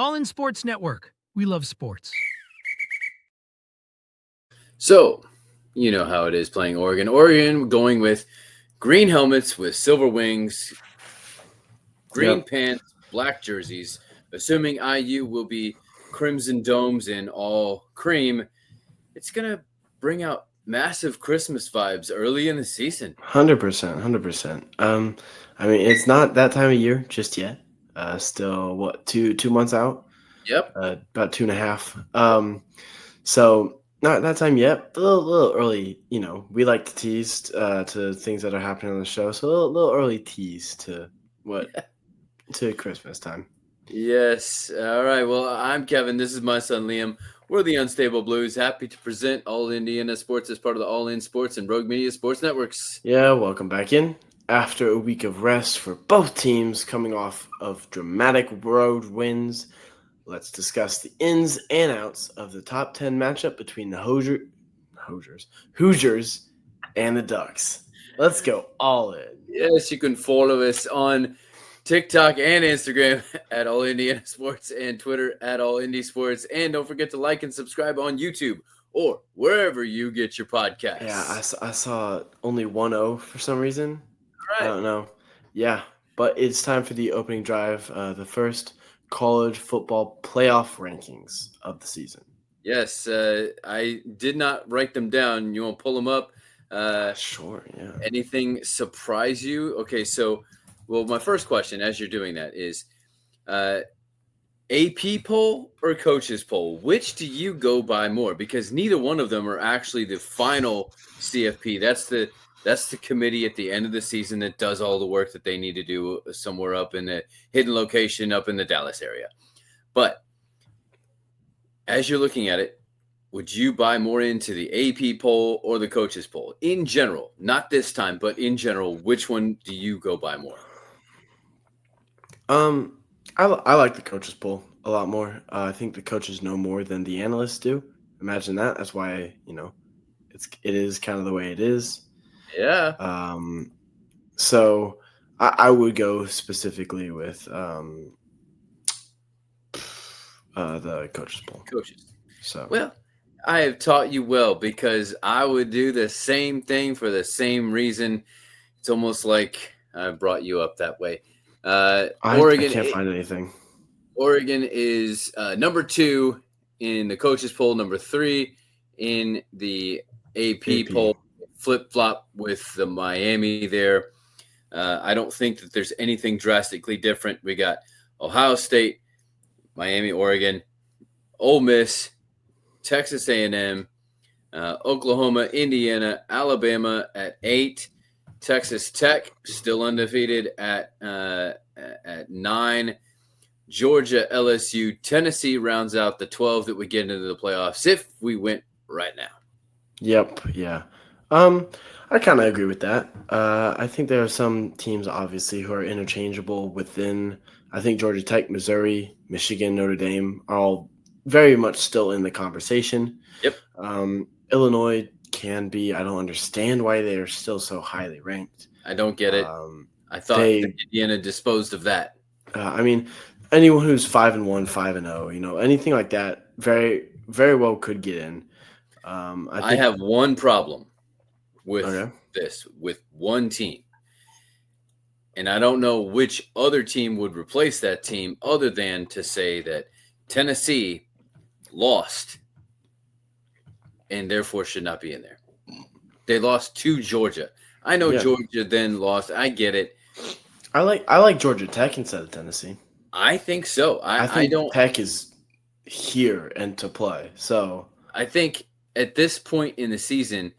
All in Sports Network. We love sports. So, you know how it is playing Oregon. Oregon going with green helmets with silver wings, green pants, black jerseys, assuming IU will be crimson domes in all cream. It's going to bring out massive Christmas vibes early in the season. 100%, 100%. I mean, it's not that time of year just yet. Still, what, two months out? Yep. About 2.5. So not that time yet. But a little early. You know, we like to tease to things that are happening on the show. So a little early tease to to Christmas time. Yes. All right. Well, I'm Kevin. This is my son, Liam. We're the Unstable Blues. Happy to present All Indiana Sports as part of the All In Sports and Rogue Media Sports Networks. Yeah, welcome back in. After a week of rest for both teams coming off of dramatic road wins, let's discuss the ins and outs of the top 10 matchup between the Hoosiers and the Ducks. Let's go all in. Yes, you can follow us on TikTok and Instagram at All Indiana Sports and Twitter at All Indy Sports. And don't forget to like and subscribe on YouTube or wherever you get your podcasts. Yeah, I saw only 1-0 for some reason. Right. I don't know. Yeah, but it's time for the opening drive, the first college football playoff rankings of the season. Yes, I did not write them down. You want to pull them up? Sure, yeah. Anything surprise you? Okay, so, well, my first question as you're doing that is AP poll or coaches poll? Which do you go by more? Because neither one of them are actually the final CFP. That's the committee at the end of the season that does all the work that they need to do somewhere up in a hidden location up in the Dallas area. But as you're looking at it, would you buy more into the AP poll or the coaches poll? In general, not this time, but in general, which one do you go by more? I like the coaches poll a lot more. I think the coaches know more than the analysts do. Imagine that. That's why, it is kind of the way it is. Yeah. So I would go specifically with the coaches poll. Coaches. So well, I have taught you well because I would do the same thing for the same reason. It's almost like I brought you up that way. Oregon, I can't find anything. Oregon is number 2 in the coaches poll, number 3 in the AP poll. Flip-flop with the Miami there. I don't think that there's anything drastically different. We got Ohio State, Miami, Oregon, Ole Miss, Texas A&M, Oklahoma, Indiana, Alabama at 8, Texas Tech still undefeated at 9, Georgia, LSU, Tennessee rounds out the 12 that we get into the playoffs if we went right now. Yep, yeah. I kind of agree with that. I think there are some teams, obviously, who are interchangeable within. I think Georgia Tech, Missouri, Michigan, Notre Dame are all very much still in the conversation. Yep. Illinois can be. I don't understand why they are still so highly ranked. I don't get it. I thought Indiana disposed of that. I mean, anyone who's 5-1, 5-0, anything like that, very, very well could get in. I have one problem with this, with one team. And I don't know which other team would replace that team other than to say that Tennessee lost and therefore should not be in there. They lost to Georgia. I know Georgia then lost. I get it. I like Georgia Tech instead of Tennessee. I think so. I think Tech is here and to play. So I think at this point in the season,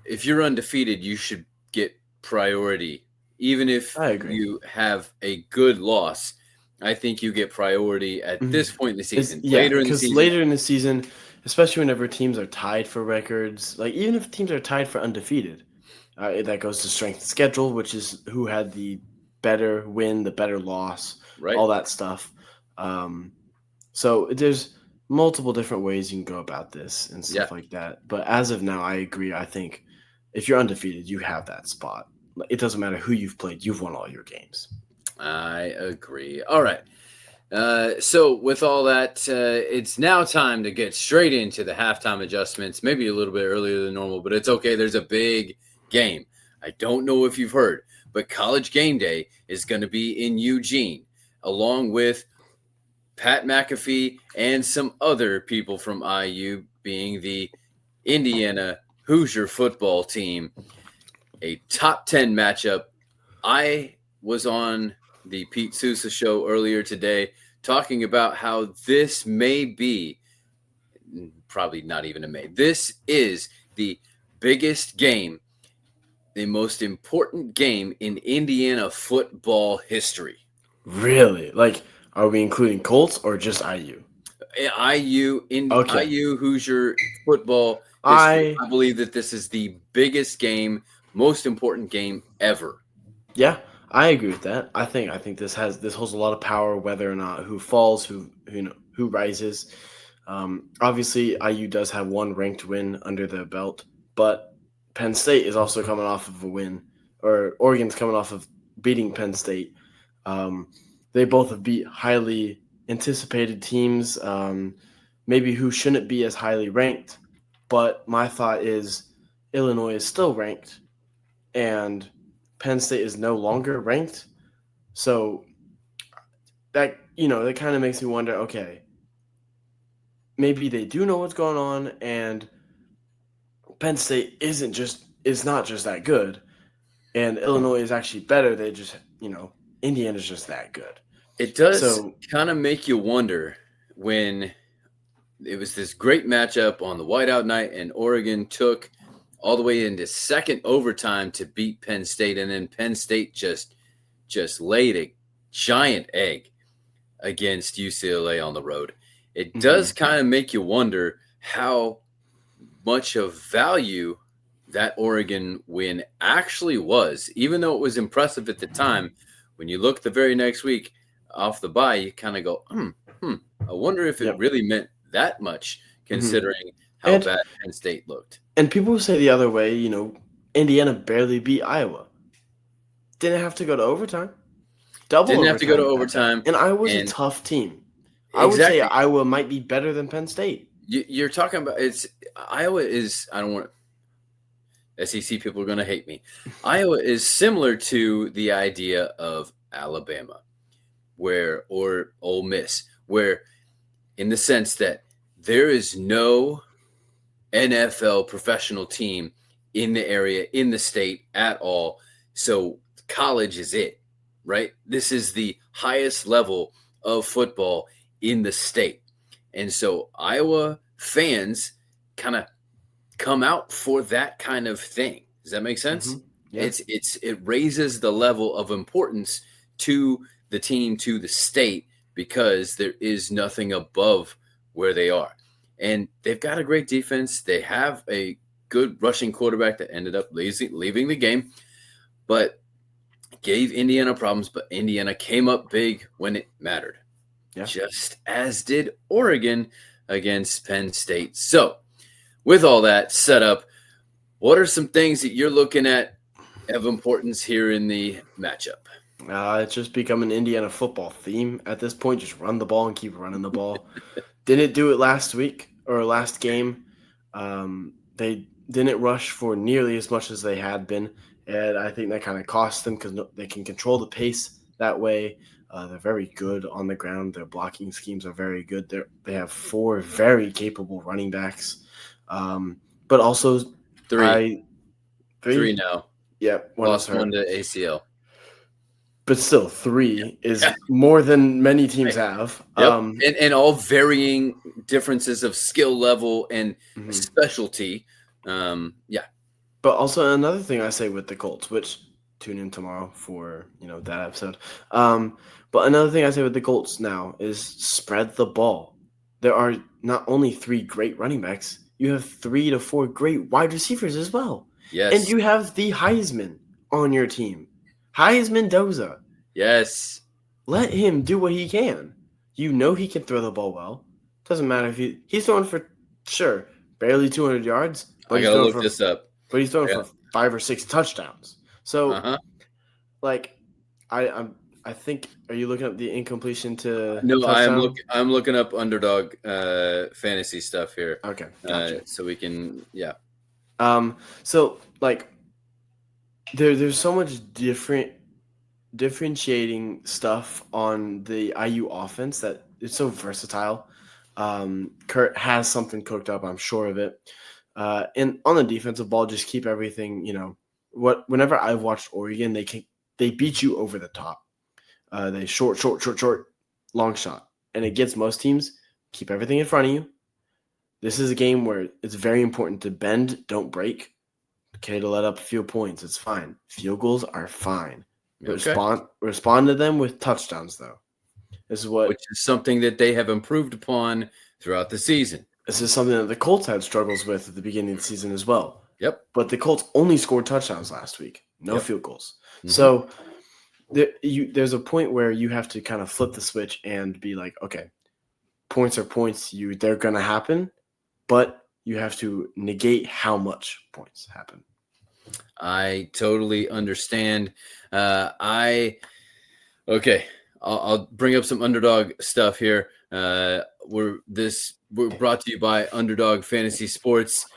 if you're undefeated, you should get priority. Even if you have a good loss, I think you get priority at this point in the season. Later in the season, especially whenever teams are tied for records, like even if teams are tied for undefeated, that goes to strength of schedule, which is who had the better win, the better loss, all that stuff. So there's multiple different ways you can go about this and stuff like that. But as of now, I agree. I think if you're undefeated, you have that spot. It doesn't matter who you've played. You've won all your games. I agree. All right. So with all that, it's now time to get straight into the halftime adjustments. Maybe a little bit earlier than normal, but it's okay. There's a big game. I don't know if you've heard, but College Game Day is going to be in Eugene, along with Pat McAfee and some other people from IU, being the Indiana Hoosier football team. A top 10 matchup. I was on the Pete Sousa show earlier today talking about how this may be, probably not even a may, this is the biggest game, the most important game in Indiana football history. Really? Like, are we including Colts or just IU? Okay. IU Hoosier football history. I believe that this is the biggest game, most important game ever. Yeah, I agree with that. I think this holds a lot of power, whether or not who falls, who rises. Obviously, IU does have one ranked win under their belt, but Penn State is also coming off of a win, or Oregon's coming off of beating Penn State. They both have beat highly anticipated teams, maybe who shouldn't be as highly ranked. But my thought is Illinois is still ranked, and Penn State is no longer ranked. So that kind of makes me wonder, okay, maybe they do know what's going on, and Penn State is not just that good, and Illinois is actually better. They just, Indiana's just that good. It does kind of make you wonder when it was this great matchup on the whiteout night, and Oregon took all the way into second overtime to beat Penn State, and then Penn State just laid a giant egg against UCLA on the road. It does kind of make you wonder how much of value that Oregon win actually was, even though it was impressive at the time. When you look the very next week off the bye, you kind of go, I wonder if it really meant that much, considering how bad Penn State looked. And people say the other way, Indiana barely beat Iowa. Didn't have to go to overtime. Didn't have to go to overtime. And Iowa's a tough team. I would say Iowa might be better than Penn State. You're talking about Iowa is, I don't want SEC people are going to hate me. Iowa is similar to the idea of Alabama, or Ole Miss, where in the sense that there is no NFL professional team in the area, in the state at all. So college is it, right? This is the highest level of football in the state. And so Iowa fans kind of come out for that kind of thing. Does that make sense? Yeah. It raises the level of importance to the team, to the state, because there is nothing above where they are. And they've got a great defense. They have a good rushing quarterback that ended up leaving the game, but gave Indiana problems. But Indiana came up big when it mattered, just as did Oregon against Penn State. So with all that set up, what are some things that you're looking at of importance here in the matchup? It's just become an Indiana football theme at this point. Just run the ball and keep running the ball. Didn't do it last week or last game. They didn't rush for nearly as much as they had been, and I think that kind of cost them because they can control the pace that way. They're very good on the ground. Their blocking schemes are very good. They have 4 very capable running backs, but also three now. Yeah, lost one to ACL. But still, 3 is more than many teams have. Yep. And all varying differences of skill level and specialty. But also another thing I say with the Colts, which tune in tomorrow for that episode. But another thing I say with the Colts now is spread the ball. There are not only 3 great running backs, you have 3 to 4 great wide receivers as well. Yes. And you have the Heisman on your team. Heisman Doza. Yes. Let him do what he can. He can throw the ball well. Doesn't matter if he's throwing for, sure, barely 200 yards. But I got to look this up. But he's throwing for 5 or 6 touchdowns. So, I'm I think. Are you looking at the incompletion to No, touchdown? I'm looking up underdog fantasy stuff here. Okay, gotcha. So we can, yeah. So like there's so much differentiating stuff on the IU offense that it's so versatile. Kurt has something cooked up, I'm sure of it. And on the defensive ball, just keep everything, whenever I've watched Oregon, they beat you over the top. They short, long shot. And it gets most teams, keep everything in front of you. This is a game where it's very important to bend, don't break. Okay, to let up a few points, it's fine. Field goals are fine. Okay. Respond to them with touchdowns, though. Which is something that they have improved upon throughout the season. This is something that the Colts had struggles with at the beginning of the season as well. Yep. But the Colts only scored touchdowns last week, no field goals. Mm-hmm. So there's a point where you have to kind of flip the switch and be like, okay, points are points. They're going to happen, but you have to negate how much points happen. I totally understand. I'll bring up some underdog stuff here. We're brought to you by Underdog Fantasy Sports.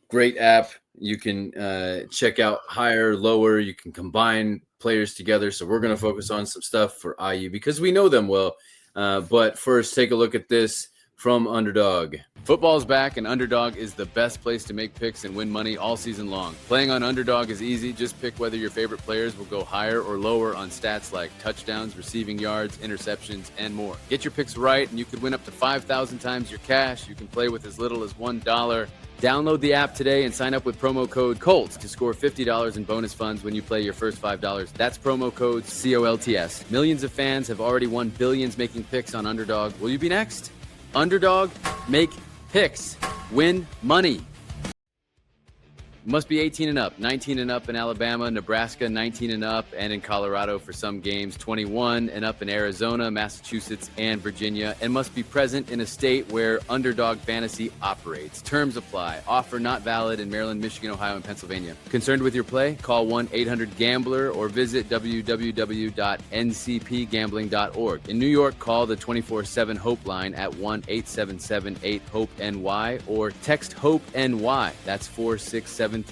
Great app. You can check out higher, lower. You can combine players together. So we're going to focus on some stuff for IU because we know them well. But first, take a look at this from Underdog. Football's back, and Underdog is the best place to make picks and win money all season long. Playing on Underdog is easy. Just pick whether your favorite players will go higher or lower on stats like touchdowns, receiving yards, interceptions, and more. Get your picks right, and you could win up to 5,000 times your cash. You can play with as little as $1. Download the app today and sign up with promo code COLTS to score $50 in bonus funds when you play your first $5. That's promo code COLTS. Millions of fans have already won billions making picks on Underdog. Will you be next? Underdog, make picks, win money. Must be 18 and up, 19 and up in Alabama, Nebraska, 19 and up, and in Colorado for some games, 21 and up in Arizona, Massachusetts, and Virginia, and must be present in a state where Underdog Fantasy operates. Terms apply. Offer not valid in Maryland, Michigan, Ohio, and Pennsylvania. Concerned with your play? Call 1-800-GAMBLER or visit www.ncpgambling.org. In New York, call the 24/7 HOPE line at 1-877-8-HOPE-NY or text HOPE-NY. That's 467-369. All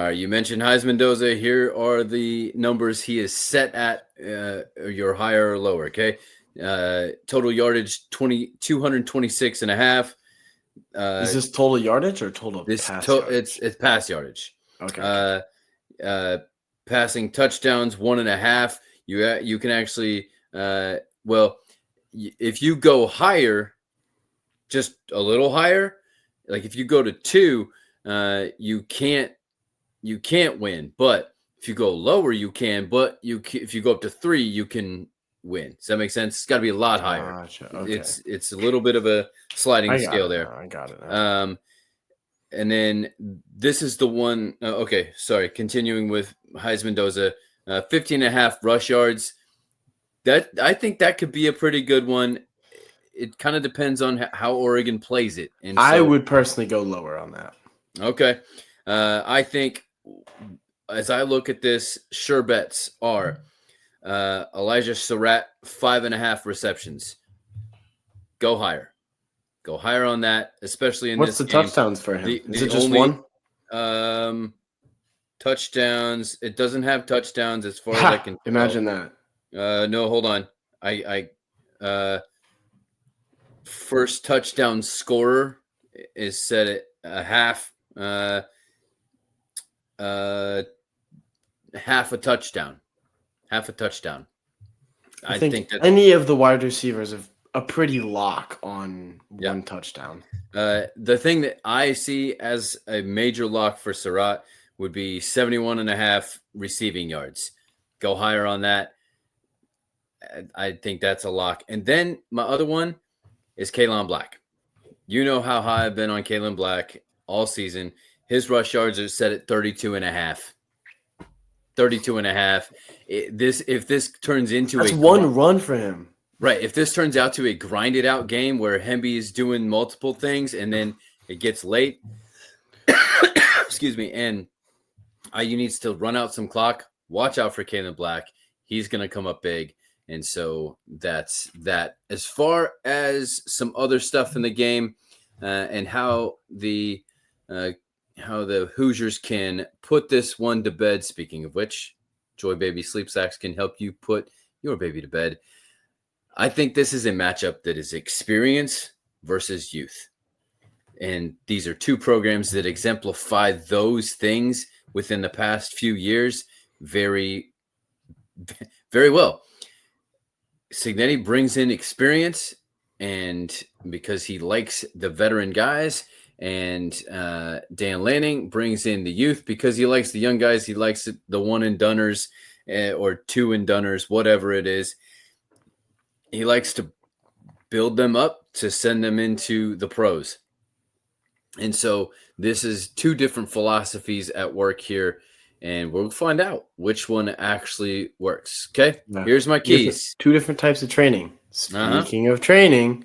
right, you mentioned Heisman Mendoza. Here are the numbers he is set at, your higher or lower, okay? Total yardage, 226 and a half. Is this total yardage or total pass yardage? It's pass yardage. Okay. Passing touchdowns, 1.5. You can actually, if you go higher, just a little higher, like if you go to 2, you can't win. But if you go lower, you can. But if you go up to 3, you can win. Does that make sense? It's got to be a lot higher. Gotcha. Okay. It's a little bit of a sliding scale there. I got it. And then this is the one. Okay, sorry. Continuing with Heisman Mendoza, 15.5 rush yards. That I think that could be a pretty good one. It kind of depends on how Oregon plays it. And so, I would personally go lower on that. Okay. I think as I look at this, sure bets are Elijah Surratt, 5.5 receptions. Go higher. Go higher on that, especially in What's this the game. touchdowns for him? Is it just only, one? Touchdowns. It doesn't have touchdowns as far as I can imagine that. No, hold on. First touchdown scorer is set at a half a touchdown. Half a touchdown. I think that any of the wide receivers have a pretty lock on one touchdown. The thing that I see as a major lock for Surratt would be 71.5 receiving yards. Go higher on that. I think that's a lock. And then my other one is Kalen Black. You know how high I've been on Kalen Black all season. His rush yards are set at 32.5. 32.5. If this turns into that's one run for him. Right. If this turns out to a grinded out game where Hemby is doing multiple things and then it gets late, excuse me, and IU needs to run out some clock. Watch out for Kalen Black. He's going to come up big. And so that's that. As far as some other stuff in the game and how the Hoosiers can put this one to bed, speaking of which, Joi Baby Sleep Sacks can help you put your baby to bed. I think this is a matchup that is experience versus youth. And these are two programs that exemplify those things within the past few years very, very well. Cignetti brings in experience, and because he likes the veteran guys, and Dan Lanning brings in the youth because he likes the young guys. He likes the one and doneers or two and doneers, whatever it is. He likes to build them up to send them into the pros. And so this is two different philosophies at work here, and we'll find out which one actually works. Okay, Here's my keys. Two different types of training. Speaking of training,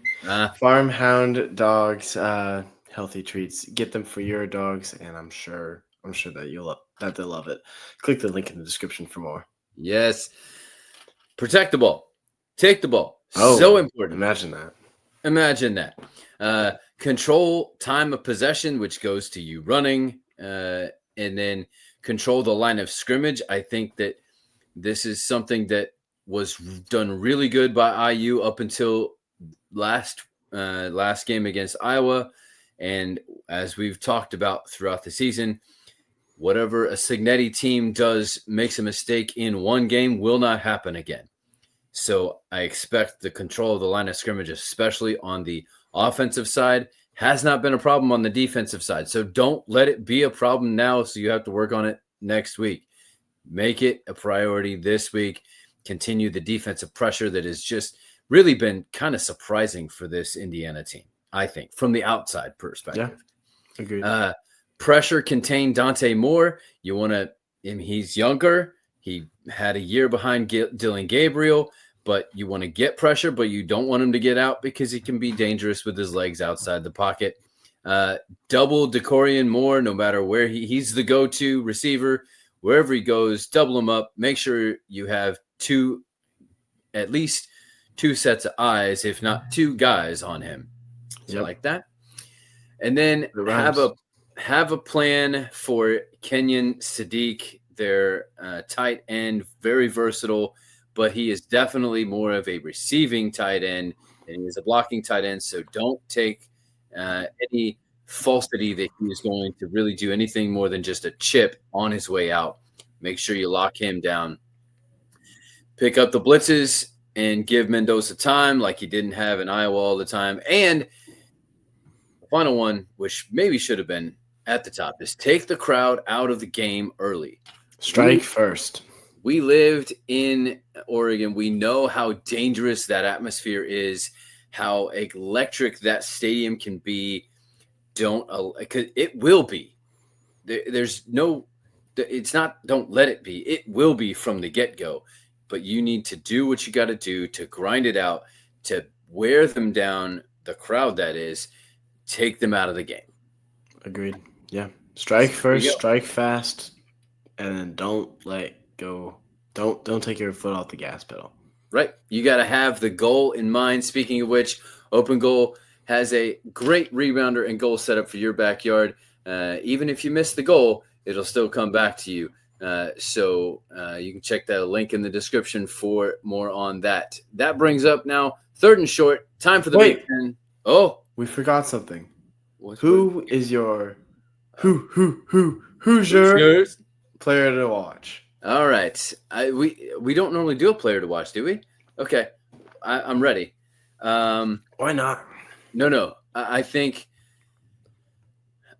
farm hound dogs, healthy treats. Get them for your dogs, and I'm sure that they'll love it. Click the link in the description for more. Yes. Protect the ball. Take the ball. So important. Imagine that. Control time of possession, which goes to you running, and then control the line of scrimmage. I think that this is something that was done really good by IU up until last game against Iowa. And as we've talked about throughout the season, whatever a Cignetti team does makes a mistake in one game will not happen again. So I expect the control of the line of scrimmage, especially on the offensive side, has not been a problem on the defensive side. So don't let it be a problem now so you have to work on it next week. Make it a priority this week. Continue the defensive pressure that has just really been kind of surprising for this Indiana team, I think, from the outside perspective. Yeah, agreed. Pressure contain Dante Moore. You want to – he's younger. He had a year behind Dylan Gabriel, but you want to get pressure, but you don't want him to get out because he can be dangerous with his legs outside the pocket. Double Decorian Moore, no matter where he's the go-to receiver. Wherever he goes, double him up. Make sure you have at least two sets of eyes, if not two guys on him. So like that. And then have a plan for Kenyon Sadiq, their tight end, very versatile, but he is definitely more of a receiving tight end and he is a blocking tight end. So don't take any falsity that he is going to really do anything more than just a chip on his way out. Make sure you lock him down. Pick up the blitzes and give Mendoza time like he didn't have in Iowa all the time. And the final one, which maybe should have been at the top, is take the crowd out of the game early. Strike first. We lived in Oregon. We know how dangerous that atmosphere is, how electric that stadium can be. It will be. There's no, it's not, don't let it be. It will be from the get-go. But you need to do what you got to do to grind it out, to wear them down, the crowd that is, take them out of the game. Agreed. Yeah. Strike first, strike fast, and then don't let go. Don't take your foot off the gas pedal. Right. You got to have the goal in mind. Speaking of which, Open Goal has a great rebounder and goal setup for your backyard. Even if you miss the goal, it'll still come back to you. So you can check that link in the description for more on that. That brings up now 3rd and short. Time for the Big Ten. Oh, we forgot something. Who is your Hoosier player to watch? All right. We don't normally do a player to watch, do we? Okay. I'm ready. Why not? No. I think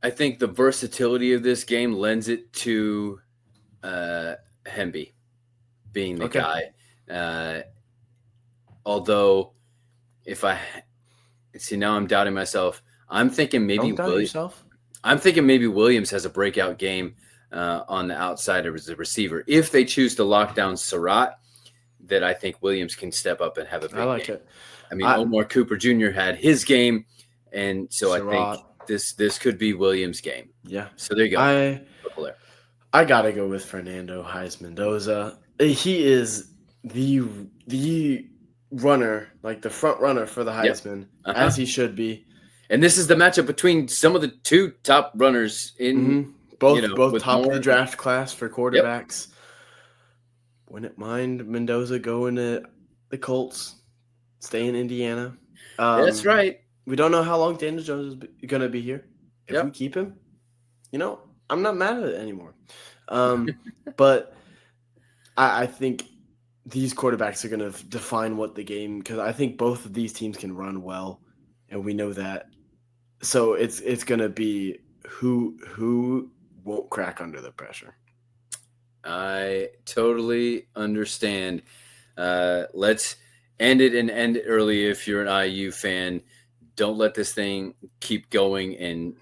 the versatility of this game lends it to Hemby being the guy. Although if I see now I'm doubting myself. I'm thinking maybe Williams has a breakout game on the outside as a receiver. If they choose to lock down Surratt, that I think Williams can step up and have a big game. I like it. I mean, Omar Cooper Jr. had his game, and so Surratt. I think this could be Williams' game. Yeah. So there you go. I gotta go with Fernando Hayes Mendoza. He is the runner, like the front runner for the Yep. Heisman, Uh-huh. as he should be. And this is the matchup between some of the two top runners in Both with top of more. the draft class for quarterbacks. Wouldn't mind Mendoza going to the Colts, stay in Indiana. That's right. We don't know how long Daniel Jones is going to be here. If we keep him, I'm not mad at it anymore. But I think these quarterbacks are going to define what the game, because I think both of these teams can run well, and we know that. So it's going to be who won't crack under the pressure. I totally understand. Let's end it early. If you're an IU fan, don't let this thing keep going and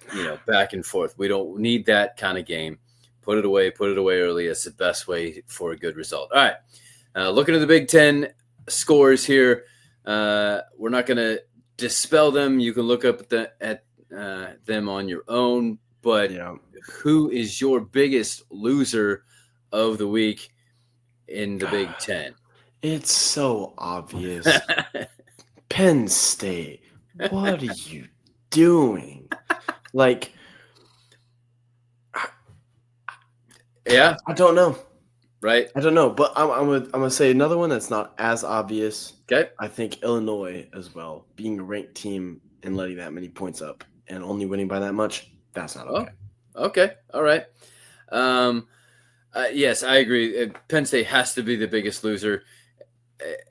back and forth. We don't need that kind of game. Put it away early. That's the best way for a good result. All right. Looking at the Big Ten scores here, we're not going to dispel them. You can look up at them on your own. But who is your biggest loser of the week in the Big Ten? It's so obvious. Penn State. What are you doing? Like, yeah, I don't know. Right. I don't know, but I'm gonna say another one that's not as obvious. Okay. I think Illinois as well, being a ranked team and letting that many points up and only winning by that much, that's not okay. Okay. All right. Yes, I agree. Penn State has to be the biggest loser.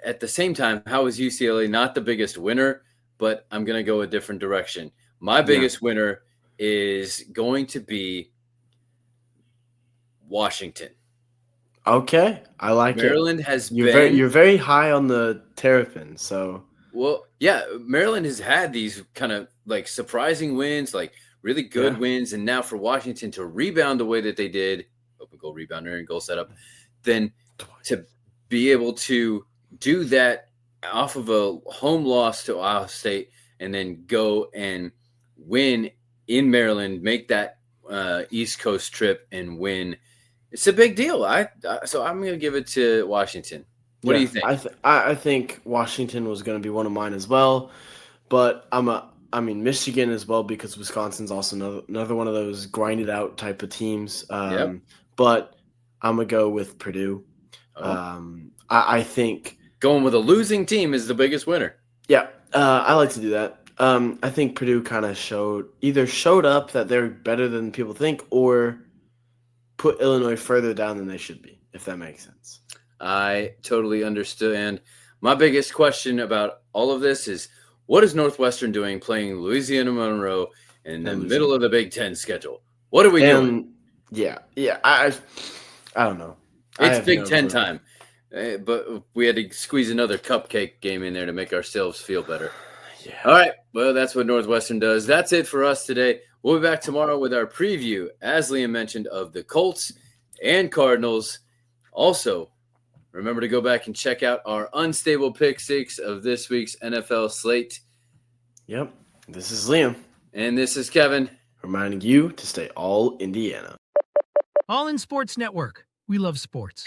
At the same time, how is UCLA not the biggest winner? But I'm going to go a different direction. My biggest winner is going to be Washington. Okay, I like Maryland it. You're very high on the Terrapin, so. Well, yeah, Maryland has had these kind of like surprising wins, like really good wins, and now for Washington to rebound the way that they did, open goal rebounder and goal setup, then to be able to do that off of a home loss to Ohio State and then go and win in Maryland, make that East Coast trip and win. It's a big deal. So I'm going to give it to Washington. What do you think? I think Washington was going to be one of mine as well, but I mean Michigan as well, because Wisconsin's also another one of those grinded out type of teams. But I'm gonna go with Purdue. I think going with a losing team is the biggest winner. Yeah, I like to do that. I think Purdue kind of showed up that they're better than people think, or put Illinois further down than they should be, if that makes sense. I totally understand. My biggest question about all of this is, what is Northwestern doing playing Louisiana Monroe in the middle of the Big Ten schedule? What are we doing? Yeah. I don't know. It's Big Ten time. But we had to squeeze another cupcake game in there to make ourselves feel better. Yeah. All right. Well, that's what Northwestern does. That's it for us today. We'll be back tomorrow with our preview, as Liam mentioned, of the Colts and Cardinals. Also, remember to go back and check out our unstable pick six of this week's NFL slate. Yep. This is Liam. And this is Kevin. Reminding you to stay all Indiana. All in Sports Network. We love sports.